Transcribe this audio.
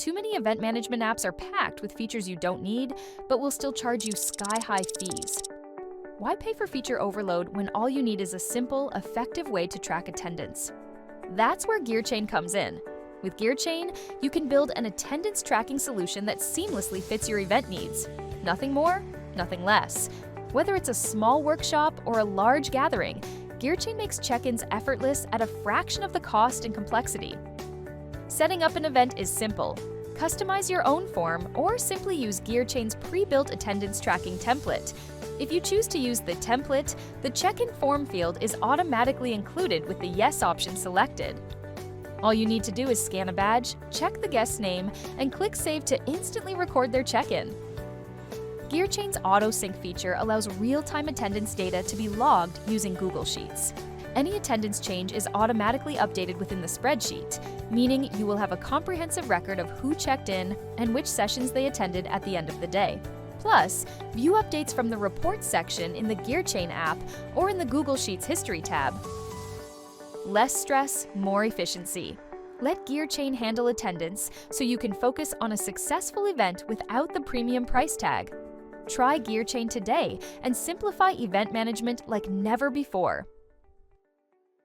Too many event management apps are packed with features you don't need, but will still charge you sky-high fees. Why pay for feature overload when all you need is a simple, effective way to track attendance? That's where GearChain comes in. With GearChain, you can build an attendance tracking solution that seamlessly fits your event needs. Nothing more, nothing less. Whether it's a small workshop or a large gathering, GearChain makes check-ins effortless at a fraction of the cost and complexity. Setting up an event is simple. Customize your own form or simply use GearChain's pre-built attendance tracking template. If you choose to use the template, the check-in form field is automatically included with the Yes option selected. All you need to do is scan a badge, check the guest's name, and click Save to instantly record their check-in. GearChain's auto-sync feature allows real-time attendance data to be logged using Google Sheets. Any attendance change is automatically updated within the spreadsheet, meaning you will have a comprehensive record of who checked in and which sessions they attended at the end of the day. Plus, view updates from the Reports section in the GearChain app or in the Google Sheets History tab. Less stress, more efficiency. Let GearChain handle attendance so you can focus on a successful event without the premium price tag. Try GearChain today and simplify event management like never before.